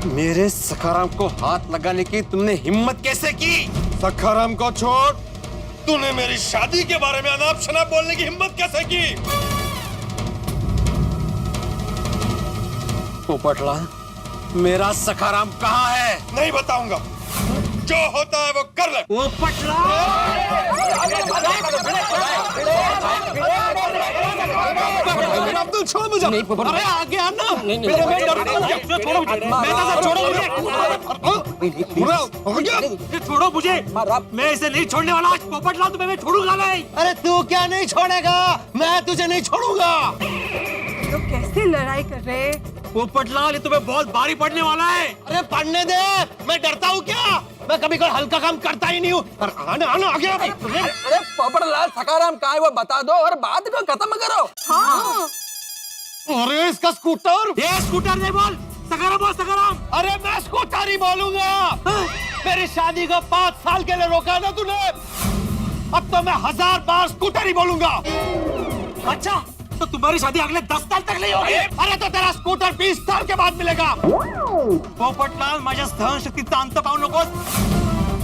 मेरे सखाराम को हाथ लगाने की तुमने हिम्मत कैसे की? सखाराम को छोड़, तूने मेरी शादी के बारे में अनाप शनाप बोलने की हिम्मत कैसे की? पोपटलाल, मेरा सखाराम कहाँ है? नहीं बताऊंगा। जो होता है वो कर ले। अब्दुल छोड़ मुझे। अरे आगे आना। छोड़ो मुझे, मैं इसे नहीं छोड़ने वाला। आज पोपटलाल तुम्हें मैं छोड़ूंगा नहीं। अरे तू क्या नहीं छोड़ेगा? मैं तुझे नहीं छोड़ूंगा। तो कैसे लड़ाई कर रहे? पोपटलाल, ये तुम्हें बहुत भारी पड़ने वाला है। अरे पढ़ने दे, मैं डरता हूँ क्या? मैं कभी कोई हल्का काम करता ही नहीं हूँ। आना आना आगे। अरे पोपटलाल, सखाराम कहाँ है वो बता दो और बात को खत्म करो। हाँ। अरे इसका स्कूटर। ये स्कूटर नहीं बोल, सखाराम बोल, सखाराम। अरे मैं स्कूटर ही बोलूंगा। मेरी शादी को 5 साल के लिए रोका ना तूने, अब तो मैं 1000 बार स्कूटर ही बोलूंगा। अच्छा, तो तुम्हारी शादी अगले 10 साल तक नहीं होगी। अरे तो तेरा स्कूटर 20 साल के बाद मिलेगा। पोपटलाल, माझ्या सहन शक्तीचा अंत पाहू नकोस।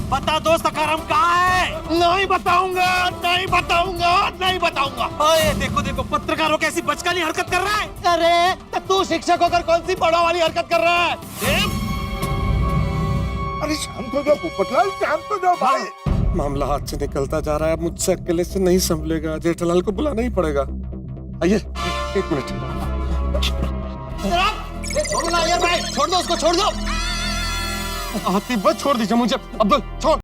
बता दो सखाराम कहाँ है? नहीं बताऊंगा, नहीं बताऊंगा, नहीं बताऊंगा। ओए देखो देखो, पत्रकारों कैसी बचकानी हरकत कर रहा है। अरे तो तू शिक्षक होकर कौन सी बड़ा वाली हरकत कर रहा है? अरे शांत हो जाओ पोपटलाल, शांत हो जाओ भाई। मामला हाथ से निकलता जा रहा है, मुझसे अकेले से नहीं संभलेगा। जेठालाल को बुलाना ही पड़ेगा। आइए, 1 मिनट। छोड़ो ना यार भाई, छोड़ दो उसको, छोड़ दो। हाथी बस छोड़ दीजिए मुझे। अब्दुल छोड़।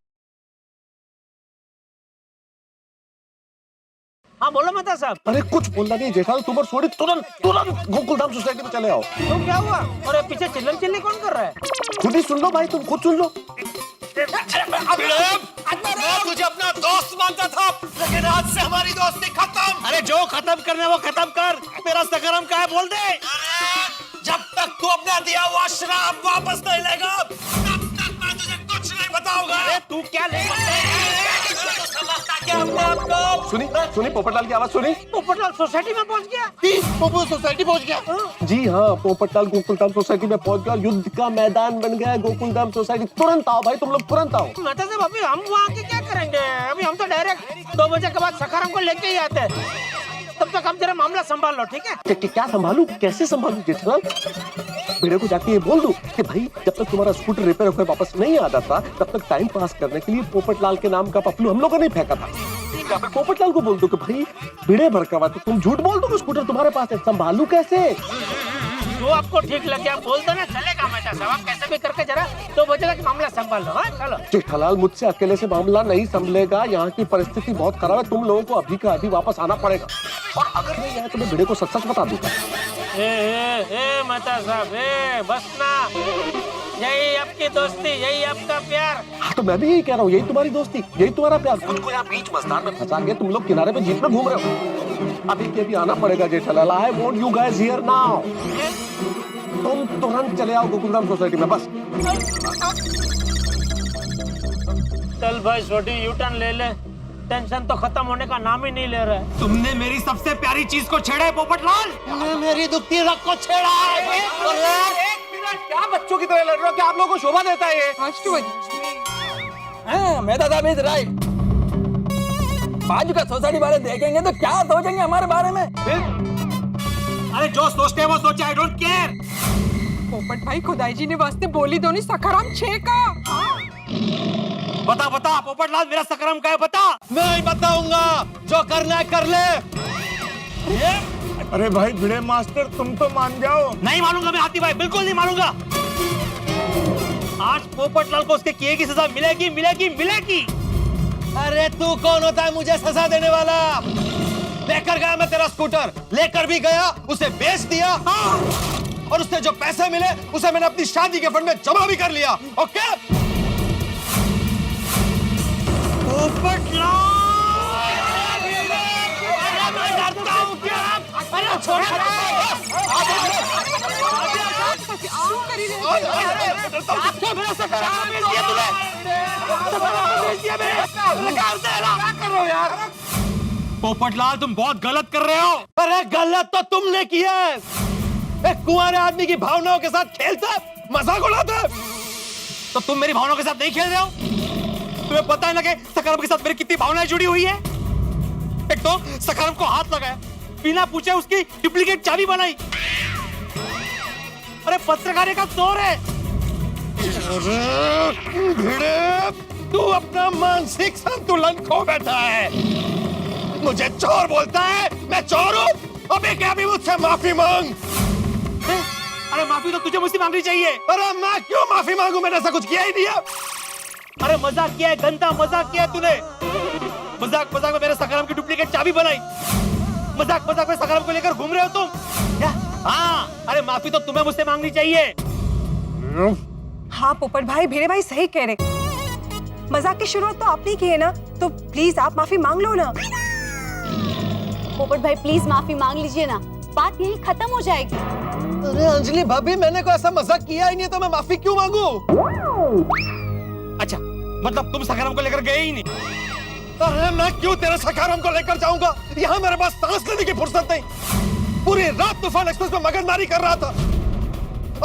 हाँ बोलो मेहता साहब। अरे कुछ बोलना नहीं जेठालाल, तुम और सोनी तुरंत तुरंत गोकुलधाम सोसाइटी में चले आओ। तो क्या हुआ? और पीछे चिल्लम चिल्ली कौन कर रहा है? खुद ही सुन लो भाई, तुम खुद सुन लो। मैं तुझे अपना दोस्त मानता था, लेकिन आज से हमारी दोस्ती खत्म। अरे जो खत्म करना है वो खत्म कर। मेरा सखाराम कहाँ है बोल दे। अरे जब तक तू अपना दिया हुआ शराब वापस नहीं लेगा, तब तक मैं तुझे कुछ नहीं बताऊंगा। अरे तू क्या ले समझता क्या अपने आप को? सुनी सुनी पोपटलाल की आवाज सुनी? पोपटलाल सोसाइटी में पहुंच गया। पोपो सोसाइटी पहुंच गया। जी हाँ, पोपटलाल गोकुलधाम सोसाइटी में पहुंच गया। युद्ध का मैदान बन गया है गोकुलधाम सोसाइटी। तुरंत आओ भाई, तुम लोग तुरंत आओ। मेहता साहब, अभी हम वहाँ के क्या करेंगे? अभी हम तो डायरेक्ट 2 बजे के बाद सखाराम को लेके ही आते हैं। तब तक हम जरा मामला संभाल लो, ठीक है? क्या संभालू, कैसे संभालू जेठालाल? भिड़े को जाके ये बोल दूं कि भाई जब तक तुम्हारा स्कूटर रिपेयर होकर वापस नहीं आ जाता, तब तक टाइम पास करने के लिए पोपटलाल के नाम का पपलू हम लोगों ने फेंका था। या फिर पोपटलाल को बोल दो कि भाई भिड़े भड़का तो तुम झूठ बोल दो कि स्कूटर तुम्हारे पास है। संभालू कैसे? जो आपको ठीक लगे आप बोल दो ना, चलेगा मेहता साहब। आप कैसे भी करके जरा 2 बजे तक मामला संभाल लो। हाँ चलो। जेठालाल, मुझसे अकेले से मामला नहीं संभलेगा। यहाँ की परिस्थिति बहुत खराब है। तुम लोगों को अभी का अभी वापस आना पड़ेगा, और अगर नहीं आए तो मैं भिड़े को सच सच बता दूंगा। ए मेहता साहब, बस ना। यही आपकी दोस्ती, यही आपका प्यार। हाँ तो मैं भी यही कह रहा हूँ, यही तुम्हारी दोस्ती, यही तुम्हारा प्यार। खुद को यहाँ बीच मस्तान में फंसा के तुम लोग किनारे पे जीप में घूम रहे हो। अभी के भी आना पड़ेगा Jethalal. I want you guys here now. तुम तुरंत चले आओ गोकुलधाम सोसाइटी में, बस। चल भाई छोटी, यू टर्न ले ले। टेंशन तो खत्म होने का नाम ही नहीं ले रहा है। तुमने मेरी सबसे प्यारी चीज को छेड़ा है पोपटलाल। तूने मेरी दुखती रग को छेड़ा है। एक मिनट, क्या बच्चों की तरह लड़ रहे हो? क्या आप लोगों को शोभा देता है ये? हाँ, मेहता साहब इज राइट। बाजू का सोसाइटी वाले देखेंगे तो क्या सोचेंगे हमारे बारे में? अरे जो सोचते हैं वो सोचे, आई डोंट केयर। पोपट भाई, खुदाई जी ने वास्ते बोली दो नहीं, सखाराम 6 का। बता बता पोपटलाल, मेरा सखाराम कहाँ है बता। नहीं बताऊंगा, जो करना है कर ले। अरे भाई भिड़े मास्टर, तुम तो मान जाओ। नहीं मानूंगा मैं हाथी भाई, बिल्कुल नहीं मानूंगा। आज पोपटलाल को उसके किए की सजा मिलेगी, मिलेगी, मिलेगी। अरे तू कौन होता है मुझे सजा देने वाला? लेकर गया मैं तेरा स्कूटर, लेकर भी गया, उसे बेच दिया, और उससे जो पैसे मिले उसे मैंने अपनी शादी के फंड में जमा भी कर लिया। ओके? पोपटलाल, तुम बहुत गलत कर रहे हो। अरे गलत तो तुमने किया है। एक कुंवारे आदमी की भावनाओं के साथ खेलता मजाक उड़ाते हैं। तो तुम मेरी भावनाओं के साथ नहीं खेल रहे हो? तुम्हें पता है ना कि सखाराम के साथ मेरी कितनी भावनाएं जुड़ी हुई है। एक तो सखाराम को हाथ लगाया, बिना पूछे उसकी डुप्लीकेट चाबी बनाई। अरे पत्रकार का चोर है। भिड़े, तू अपना मानसिक संतुलन खो बैठा है। मुझे चोर बोलता है, मैं चोर हूँ? अभी क्या भी मुझसे माफी मांग। अरे माफी तो तुझे मुझसे मांगनी चाहिए। अरे मैं क्यों माफी मांगू? मैंने ऐसा कुछ किया ही नहीं है। अरे मजाक किया है, गंदा मजाक किया है तूने। मजाक मजाक में मेरे सखाराम की डुप्लीकेट चाबी बनाई। मजाक मजाक में सखाराम को लेकर घूम रहे हो तुम क्या? हाँ, अरे माफी तो तुम्हें मुझसे मांगनी चाहिए। हाँ पोपट भाई, भिड़े भाई सही कह रहे। मजाक की शुरुआत तो आपने की है ना, तो प्लीज आप माफी मांग लो ना। पोपट भाई प्लीज माफी मांग लीजिए ना, बात यही खत्म हो जाएगी। अरे अंजलि भाभी, मैंने कोई ऐसा मजाक किया ही नहीं, तो मैं माफी क्यों मांगू? अच्छा, मतलब तुम सखाराम को लेकर गए ही नहीं? अरे मैं क्यों तेरे सखाराम को लेकर जाऊंगा? यहाँ मेरे पास सांस लेने की फुर्सत नहीं। पूरी रात तूफान एक्सप्रेस में मगजमारी कर रहा था।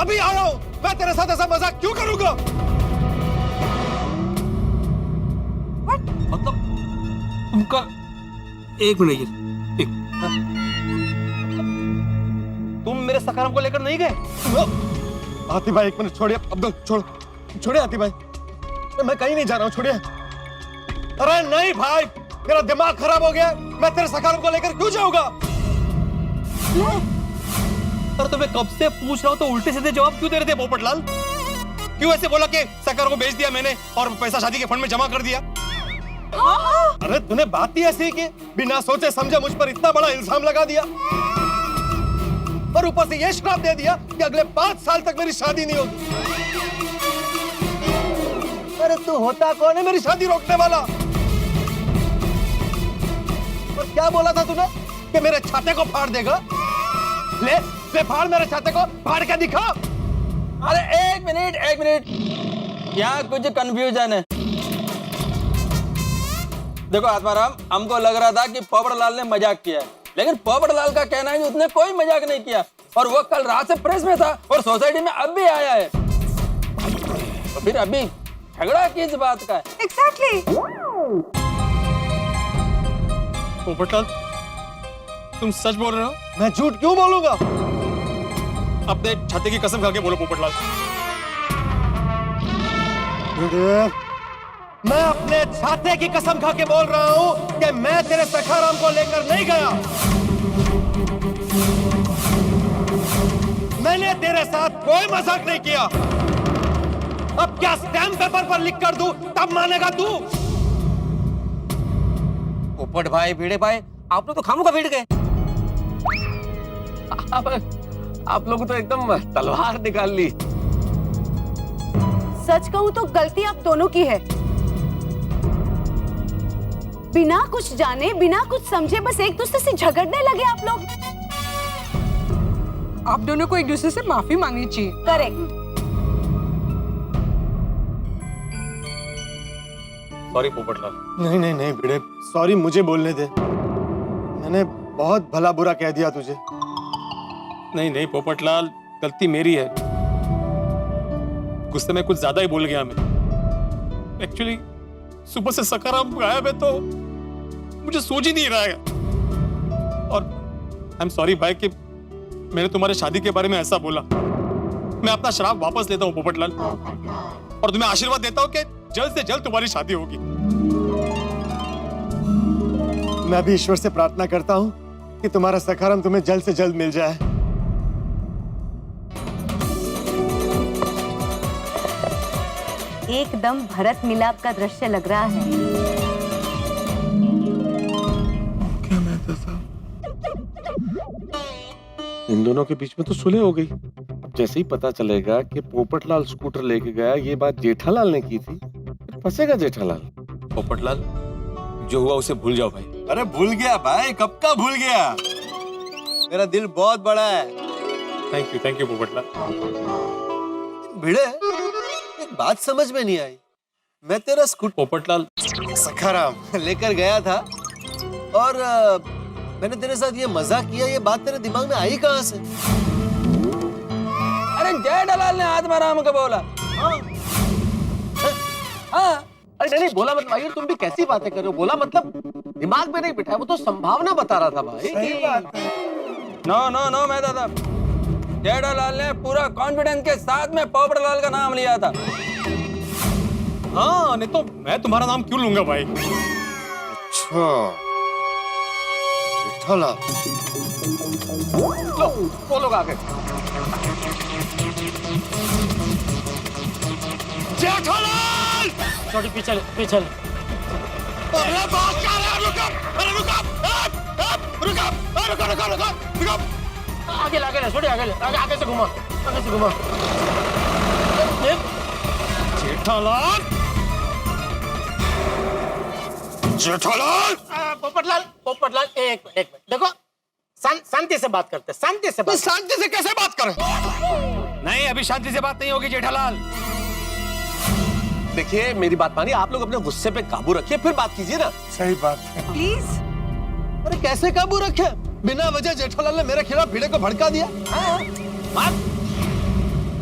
अभी आया हूँ, मैं तेरे साथ ऐसा मजाक क्यों करूंगा? मतलब तुमका एक मिनट, तुम मेरे सखाराम को लेकर नहीं गए? आती भाई एक मिनट छोड़िए। अब्दुल छोड़िए आती भाई, मैं कहीं नहीं जा रहा हूँ, छोड़िए। अरे नहीं भाई, मेरा दिमाग खराब हो गया। मैं तेरे सखाराम को लेकर क्यों जाऊंगा? और तुम्हें कब से पूछ रहा हूँ तो उल्टे सीधे जवाब क्यों दे रहे थे पोपटलाल? क्यों ऐसे बोला कि सखाराम को बेच दिया मैंने और पैसा शादी के फंड में जमा कर दिया? अरे तूने बात ही ऐसी की, बिना सोचे समझे मुझ पर इतना बड़ा इल्जाम लगा दिया और ऊपर से ये श्राप दे दिया कि अगले 5 साल तक मेरी शादी नहीं होगी। अरे तू होता कौन है मेरी शादी रोकने वाला? और क्या बोला था तूने कि मेरे छाते को फाड़ देगा? ले फाड़, मेरे छाते को फाड़ के दिखा। अरे एक मिनट, यहाँ कुछ कंफ्यूजन है। देखो आत्माराम, हमको लग रहा था कि पोपटलाल ने मजाक किया है, लेकिन पोपटलाल का कहना है कि उसने कोई मजाक नहीं किया और वो कल रात से प्रेस में था और सोसाइटी में अब भी आया है। तो फिर अभी झगड़ा किस बात का है? एग्जैक्टली। पोपटलाल, तुम सच बोल रहे हो? मैं झूठ क्यों बोलूंगा? अपने छाते की कसम खा के बोलो पोपटलाल। मैं अपने छाते की कसम खा के बोल रहा हूं कि मैं तेरे सखाराम को लेकर नहीं गया। मैंने तेरे साथ कोई मजाक नहीं किया। अब क्या स्टैम्प पेपर पर लिख कर दूं तब मानेगा तू? पोपट भाई, भिड़े भाई, आप लोग तो खामों का भिड़ गए। आप लोग तो एकदम तलवार निकाल ली। सच कहूं तो गलती आप दोनों की है। बिना कुछ जाने, बिना कुछ समझे बस एक दूसरे से झगड़ने लगे आप लोग। आप दोनों को एक दूसरे से माफी मांगनी चाहिए। करेक्ट। सॉरी पोपटलाल। नहीं नहीं नहीं भिड़े, सॉरी मुझे बोलने दे। मैंने बहुत भला बुरा कह दिया तुझे। नहीं नहीं पोपटलाल, गलती मेरी है। गुस्से में कुछ ज्यादा ही बोल गया मैं। एक्चुअली सुबह से सखाराम गायब है तो मुझे सोच ही नहीं रहा है। और आई एम सॉरी भाई कि मैंने तुम्हारे शादी के बारे में ऐसा बोला। मैं अपना श्राप वापस लेता हूँ पोपटलाल और तुम्हें आशीर्वाद देता हूँ कि जल्द से जल्द तुम्हारी शादी होगी। मैं भी ईश्वर से प्रार्थना करता हूँ कि तुम्हारा सखाराम तुम्हें जल्द से जल्द मिल जाए। एकदम भरत मिलाप का दृश्य लग रहा है। इन दोनों के बीच में तो सुलह हो गई। अब जैसे ही पता चलेगा कि पोपटलाल स्कूटर लेके गया, ये बात जेठालाल ने की थी, फंसेगा जेठालाल। पोपटलाल, जो हुआ उसे भूल जाओ भाई। अरे भूल गया भाई, कब का भूल गया? मेरा दिल बहुत बड़ा है। Thank you Popatlal. भिड़े, एक बात समझ में नहीं आई। मैं तेरा स्कूटर पोपटलाल, सखाराम लेकर गया था और मैंने तेरे साथ ये मजाक किया, ये बात तेरे दिमाग में आई कहां से? अरे जेठालाल ने आत्माराम को बोला। हाँ अरे नहीं बोला मतलब भाई तुम भी कैसी बातें कर रहे हो? बोला मतलब दिमाग में नहीं बिठाया, वो तो संभावना बता रहा था भाई। सही बात है। नो मैं दादा, जेठालाल ने पूरा कॉन्फिडेंस के साथ में पोपटलाल का नाम लिया था। हाँ, नहीं तो मैं तुम्हारा नाम क्यों लूंगा भाई? अच्छा जेठालाल, लो वो लोग आ गए। जेठालाल! छोटी पीछे पीछे अरे बात कर रहा है, रुको। आगे आगे छोटी आगे से घुमा जेठालाल! पोपटलाल एक मिनट देखो, शांति से बात करते, शांति से बात। शांति से कैसे बात करें? नहीं, अभी शांति से बात नहीं होगी जेठालाल। देखिए मेरी बात मानिए, आप लोग अपने गुस्से पे काबू रखिए, फिर बात कीजिए ना। सही बात है। प्लीज। अरे कैसे काबू रखे? बिना वजह जेठालाल ने मेरे खिलाफ भिड़े को भड़का दिया।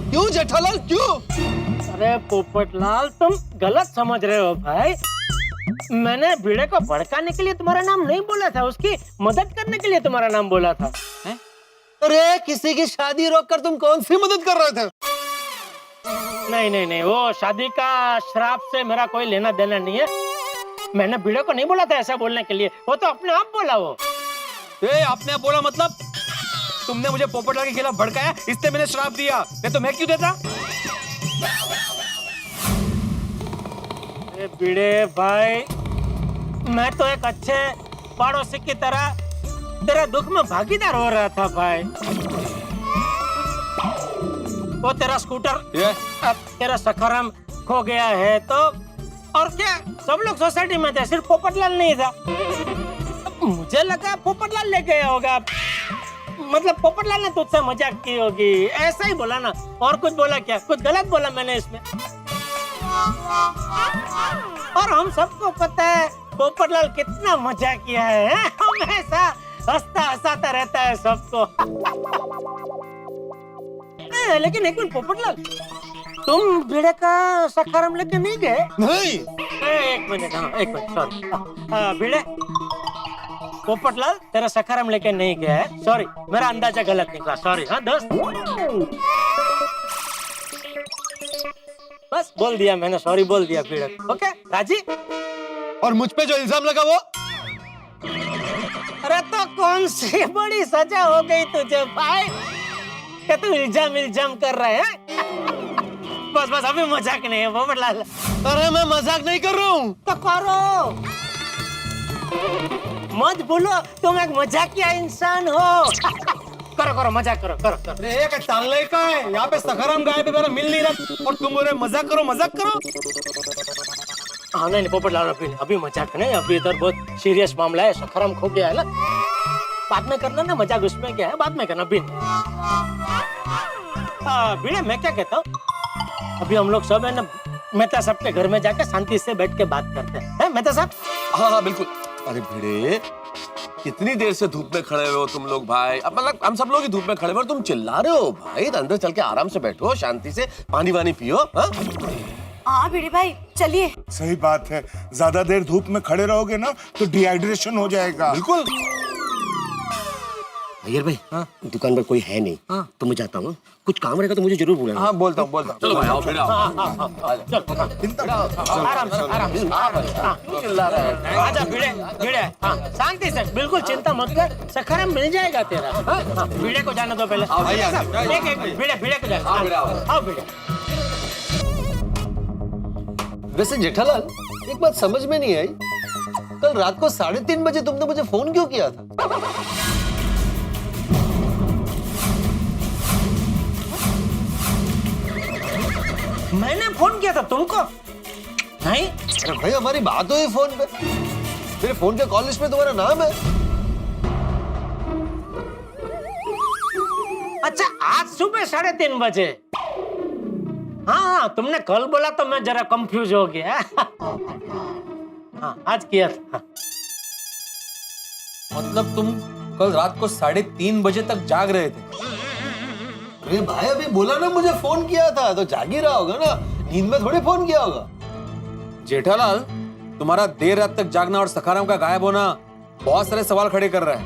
क्यों जेठालाल, क्यों? अरे पोपटलाल तुम गलत समझ रहे हो भाई। मैंने भिड़े को भड़काने के लिए तुम्हारा नाम नहीं बोला था, उसकी मदद करने के लिए तुम्हारा नाम बोला था। अरे किसी की शादी रोककर तुम कौन सी मदद कर रहे थे? नहीं, वो शादी का श्राप से मेरा कोई लेना देना नहीं है। मैंने भिड़े को नहीं बोला था ऐसा बोलने के लिए, वो तो अपने आप बोला। वो आपने बोला मतलब तुमने मुझे पोपटलाल के खिलाफ भड़काया, इसलिए मैंने श्राप दिया, नहीं तो मैं क्यों देता? भिड़े भाई, मैं तो एक अच्छे पड़ोसी की तरह तेरे दुख में भागीदार हो रहा था भाई। वो तेरा स्कूटर तेरा सखाराम खो गया है तो और क्या, सब लोग सोसाइटी में थे, सिर्फ पोपटलाल नहीं था। मुझे लगा पोपटलाल ले गया होगा, मतलब पोपटलाल ने तुझसे मजाक की होगी, ऐसा ही बोला ना। और कुछ बोला क्या? कुछ गलत बोला मैंने इसमें? और हम सबको पता है पोपटलाल कितना मजाक किया है, हमेशा हंसता रहता है सबको। लेकिन एक मिनट पोपटलाल, तुम भिड़े का सखाराम लेके नहीं गए? नहीं। एक मिनट सॉरी। भिड़े, पोपटलाल तेरा सखाराम लेके नहीं गया है, सॉरी, मेरा अंदाजा गलत निकला, सॉरी। हाँ दोस्त, बस बोल दिया मैंने, सॉरी बोल दिया भिड़े। ओके राजी? और मुझ पे जो इल्जाम लगा वो? अरे तो कौन सी बड़ी सजा हो गई तुझे भाई, क्या तू इल्जाम कर रहे हैं? बस अभी मजाक नहीं है पोपटलाल। अरे मैं मजाक नहीं कर रहा हूँ। तो करो, मत बोलो तुम एक मजाकिया इंसान हो। करो मजाक करो। अरे एक टालने का है, यहाँ पे सखाराम गायब है, मेरा मिल नहीं रहा और तुम बोल रहे मजाक करो। हाँ नहीं पोपटलाल, अभी मजाक नहीं, अभी इधर बहुत सीरियस मामला है, सखाराम खो गया है ना। बाद में करना ना मजाक, उसमें क्या है, बाद में करना। भिड़े मैं क्या कहता हूँ, अभी हम लोग सब है ना मेहता साहब के घर में जाके शांति से बैठ के बात करते हैं, मेहता साहब? हाँ बिल्कुल। अरे भिड़े, कितनी देर से धूप में खड़े हो तुम लोग भाई? अब मतलब हम सब लोग ही धूप में खड़े हो, तुम चिल्ला रहे हो भाई। तो अंदर चल के आराम से बैठो, शांति से पानी वानी पियो। हाँ भिड़े भाई चलिए। सही बात है, ज्यादा देर धूप में खड़े रहोगे ना तो डिहाइड्रेशन हो जाएगा। बिल्कुल। अय्यर भाई, दुकान पर कोई है नहीं, तो मैं जाता हूँ, कुछ काम रहेगा तो मुझे जरूर बुलाना। हाँ बोलता हूँ। चलो भाई आओ, फिर आओ। आजा भिड़े, हाँ शांति से, बिल्कुल चिंता मत कर, सखाराम मिल जाएगा तेरा। हाँ, भिड़े को जाने दो पहले। एक भिड़े को जाने। आओ भिड़े। वैसे जेठालाल, एक बात समझ में नहीं आई, कल रात को 3:30 बजे तुमने मुझे फोन क्यों किया था? मैंने फोन किया था तुमको? नहीं। अरे भाई हमारी बात हुई फोन पे, मेरे फोन के कॉल लिस्ट में तुम्हारा नाम है। अच्छा, आज सुबह 3:30 बजे? हाँ, तुमने कल बोला तो मैं जरा कंफ्यूज हो गया। हाँ, आज किया था। मतलब तुम कल रात को 3:30 बजे तक जाग रहे थे? अरे भाई अभी बोला ना मुझे फोन किया था, तो जाग ही रहा होगा ना, नींद में थोड़ी फोन किया होगा। जेठालाल, तुम्हारा देर रात तक जागना और सखाराम का गायब होना बहुत सारे सवाल खड़े कर रहा है।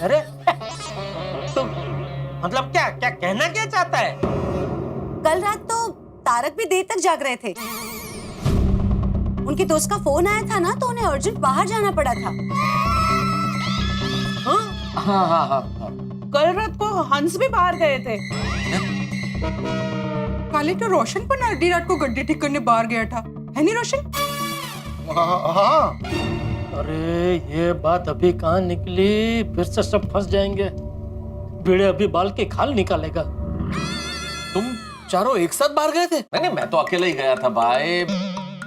अरे तुम मतलब क्या क्या कहना क्या चाहता है? कल रात तो तारक भी देर तक जाग रहे थे। उनके दोस्त का फोन आया था ना, तो उन्हें अर्जेंट बाहर जाना पड़ा था। हाँ। कल रात को हंस भी बाहर गए थे। काले तो रोशन पर आधी रात को गड्ढे ठीक करने बाहर गया था, है नहीं रोशन? हाँ। अरे ये बात अभी कहाँ निकली, फिर से सब फंस जाएंगे। भिड़े अभी बाल के खाल निकालेगा। तुम चारों एक साथ बाहर गए थे? नहीं, मैं तो अकेला ही गया था भाई।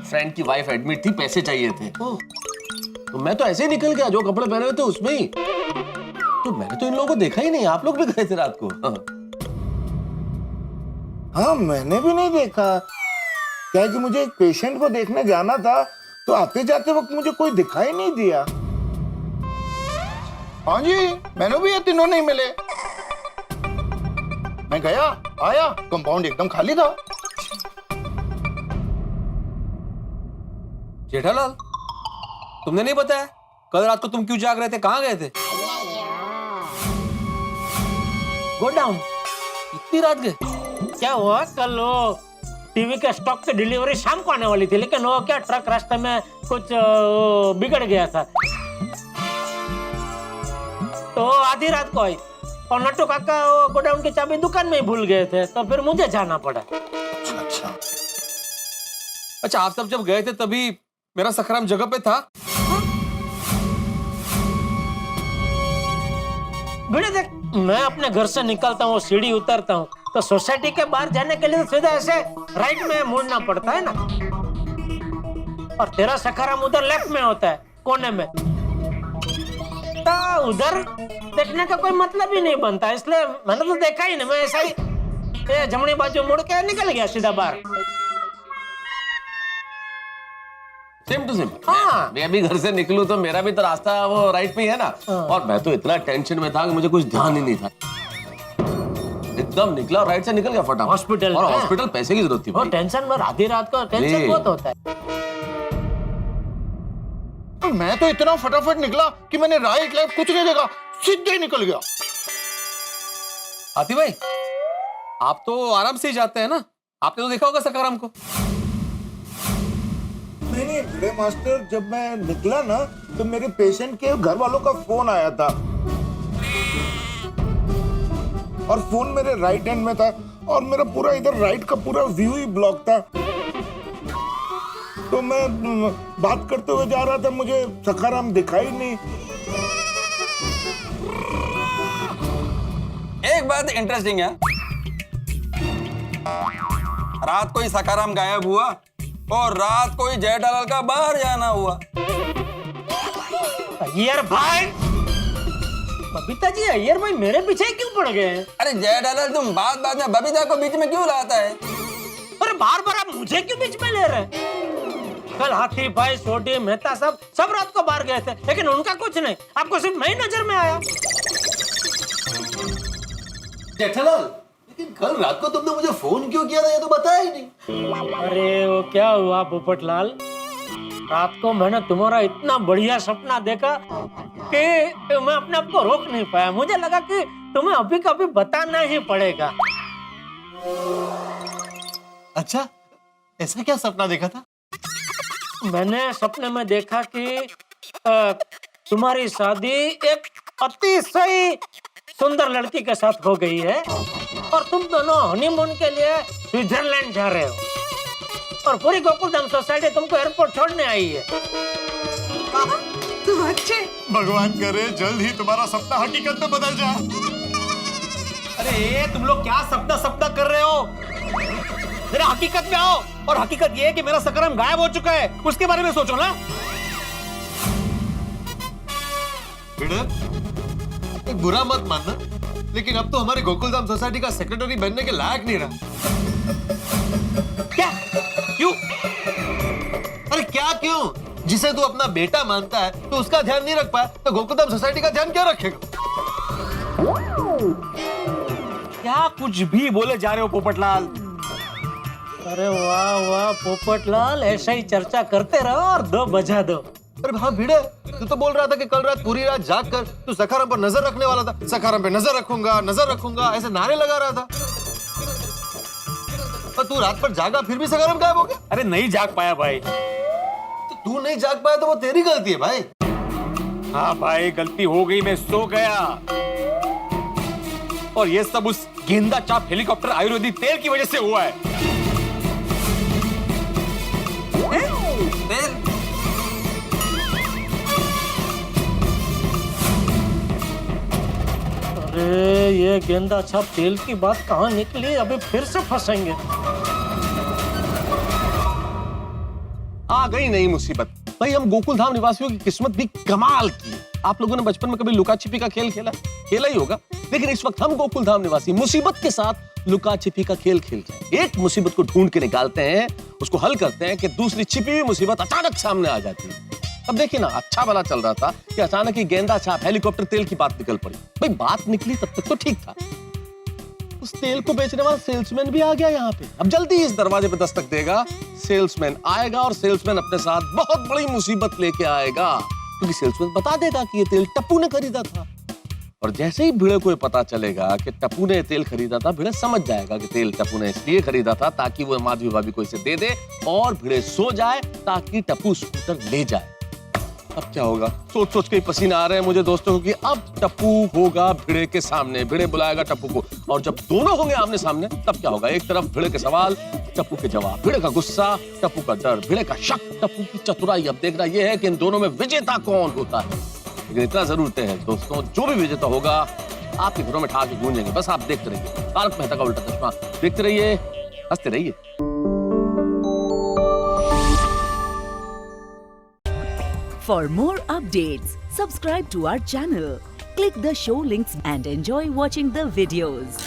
फ्रेंड की वाइफ एडमिट थी, पैसे चाहिए थे, तो मैं तो ऐसे ही निकल गया, जो कपड़े पहने हुए थे उसमें ही। तो मैंने तो इन लोगों को देखा ही नहीं। आप लोग भी गए थे रात को? हाँ, मैंने भी नहीं देखा। क्या है कि मुझे एक पेशेंट को देखने जाना था, तो आते जाते वक्त मुझे कोई दिखाई नहीं दिया। हाँ जी, मैंने भी ये तीनों नहीं मिले। मैं गया आया, कंपाउंड एकदम खाली था। जेठालाल, तुमने नहीं बताया कल रात को तुम क्यों जाग रहे थे, कहाँ गए थे? गोडाउन। इतनी रात गए? क्या हुआ, कल वो टीवी के स्टॉक की डिलीवरी शाम को आने वाली थी, लेकिन वो क्या ट्रक रास्ते में कुछ बिगड़ गया था, तो आधी रात को आई। और नट्टू काका वो गोडाउन की चाबी दुकान में ही भूल गए थे, तो फिर मुझे जाना पड़ा। अच्छा, आप सब जब गए थे तभी मेरा सखाराम जगह पे था? भिड़े देख, मैं अपने घर से निकलता हूँ, सीढ़ी उतरता हूँ, तो सोसाइटी के बाहर जाने के लिए तो सीधा ऐसे राइट में मुड़ना पड़ता है ना, और तेरा सखाराम उधर लेफ्ट में होता है, कोने में। तो उधर देखने का कोई मतलब ही नहीं बनता, इसलिए मैंने तो देखा ही नहीं। मैं ऐसा ही जमनी बाजू मुड़ के निकल गया सीधा बाहर। Same to same. हाँ। मैं अभी घर से निकलूं तो मेरा भी तो रास्ता वो राइट में ही है ना। और मैं तो इतना टेंशन में था कि मुझे कुछ ध्यान ही नहीं था। एकदम निकला और राइट से निकल गया फटाफट हॉस्पिटल। और हॉस्पिटल पैसे की जरूरत थी वो भाई। टेंशन में आधी रात को टेंशन बहुत होता है। तो मैं तो इतना फटाफट निकला कि मैंने राइट लेफ्ट कुछ नहीं देखा, सीधे ही निकल गया। हाथी भाई, आप तो आराम से ही जाते हैं ना, आपने तो देखा होगा सखाराम को। नहीं भिड़े मास्टर, जब मैं निकला ना तो मेरे पेशेंट के घर वालों का फोन आया था, और फोन मेरे राइट हैंड में था, और मेरा पूरा इधर राइट का पूरा व्यू ही ब्लॉक था। तो मैं बात करते हुए जा रहा था, मुझे सखाराम दिखाई नहीं। एक बात इंटरेस्टिंग है, रात को ही सखाराम गायब हुआ और रात को ही जेठालाल का बाहर जाना हुआ। अय्यर भाई, बबीता जी, अय्यर भाई मेरे पीछे क्यों पड़ गए हैं? अरे जेठालाल, तुम बात बात में बबीता को बीच में क्यों लाता है? अरे बार बार आप मुझे क्यों बीच में ले रहे हैं? कल हाथी भाई, सोडी, मेहता सब रात को बाहर गए थे, लेकिन उनका कुछ नहीं, आपको सिर्फ मैं ही नजर में आया। जेठालाल, लेकिन कल रात को तुमने मुझे फोन क्यों किया था, ये तो बताया ही नहीं। अरे वो क्या हुआ पोपटलाल, रात को मैंने तुम्हारा इतना बढ़िया सपना देखा कि मैं अपने आप को रोक नहीं पाया। मुझे लगा कि तुम्हें अभी कभी बताना ही पड़ेगा। अच्छा, ऐसा क्या सपना देखा था? मैंने सपने में देखा कि तुम्हारी शादी एक अतिशय सुंदर लड़की के साथ हो गई है, और तुम दोनों हनीमून के लिए स्विट्जरलैंड जा रहे हो, और पूरी गोकुलधाम सोसाइटी तुमको एयरपोर्ट छोड़ने आई है। अच्छे, भगवान करे जल्द ही तुम्हारा सपना हकीकत में बदल जाए। अरे तुम लोग क्या सपना कर रहे हो? जरा हकीकत में आओ, और हकीकत ये है कि मेरा सखाराम गायब हो चुका है, उसके बारे में सोचो ना। एक बुरा मत मानना, लेकिन अब तो हमारे गोकुलधाम सोसाइटी का सेक्रेटरी बनने के लायक नहीं रहा। क्या? क्यों? अरे क्या क्यों? जिसे तू अपना बेटा मानता है तो उसका ध्यान नहीं रख पाया, तो गोकुलधाम सोसाइटी का ध्यान क्या रखेगा? क्या कुछ भी बोले जा रहे हो पोपटलाल? अरे वाह वाह पोपटलाल, ऐसा ही चर्चा करते रहो और दो बजा दो। अरे हाँ भिड़े, तू तो बोल रहा था कि कल रात पूरी रात जाग कर तू सखाराम पर नजर रखने वाला था। सखाराम पे नजर रखूंगा ऐसे नारे लगा रहा था। पर तू रात पर जागा फिर भी सखाराम गायब हो गया। अरे नहीं जाग पाया भाई। तो तू नहीं जाग पाया तो वो तेरी गलती है भाई। हाँ भाई, गलती हो गई, मैं सो गया। और ये सब उस गेंदा चाप हेलीकॉप्टर आयुर्वेदिक तेल की वजह से हुआ है। तेल? अरे ये गेंदा छाप तेल की बात कहाँ निकली? अभी फिर से फंसेंगे। आ गई नई मुसीबत। भाई हम गोकुल धाम निवासियों की किस्मत भी कमाल की। आप लोगों ने बचपन में कभी लुका छिपी का खेल खेला ही होगा, लेकिन इस वक्त हम गोकुल धाम निवासी मुसीबत के साथ लुका छिपी का खेल खेलते हैं। एक मुसीबत को ढूंढ के निकालते हैं, उसको हल करते हैं कि दूसरी छिपी हुई मुसीबत अचानक सामने आ जाती है। अब देखिए ना, अच्छा भला चल रहा था कि अचानक ही गेंदा छाप हेलीकॉप्टर तेल की बात निकल पड़ी। भाई बात निकली तब तक तो ठीक था, उस तेल को बेचने वाला सेल्समैन भी आ गया यहाँ पे। अब जल्दी इस दरवाजे पे दस्तक देगा, सेल्समैन आएगा और सेल्समैन अपने साथ बहुत बड़ी मुसीबत लेके आएगा, क्योंकि सेल्समैन बता देगा कि ये तेल टप्पू ने खरीदा था। और जैसे ही भिड़े को पता चलेगा कि टप्पू ने तेल खरीदा था, भिड़े समझ जाएगा कि तेल टप्पू ने इसलिए खरीदा था ताकि वो माधवी भाभी को इसे दे दे और भिड़े सो जाए ताकि टप्पू स्कूटर ले जाए। अब क्या होगा? सोच सोच के पसीना आ रहे हैं मुझे दोस्तों को कि अब टप्पू होगा भिड़े के सामने, भिड़े बुलाएगा टप्पू को, और जब दोनों होंगे आमने सामने तब क्या होगा? एक तरफ भिड़े के सवाल, टप्पू के जवाब, भिड़े का गुस्सा, टप्पू का डर, भिड़े का शक, टप्पू की चतुराई। अब देखना यह है कि इन दोनों में विजेता कौन होता है। लेकिन इतना जरूर तय है दोस्तों, जो भी विजेता होगा आपके घरों में ठा के गूंजेंगे। बस आप देखते रहिए तारक मेहता का उल्टा चश्मा, देखते रहिए, हंसते रहिए। For more updates, subscribe to our channel, click the show links and enjoy watching the videos.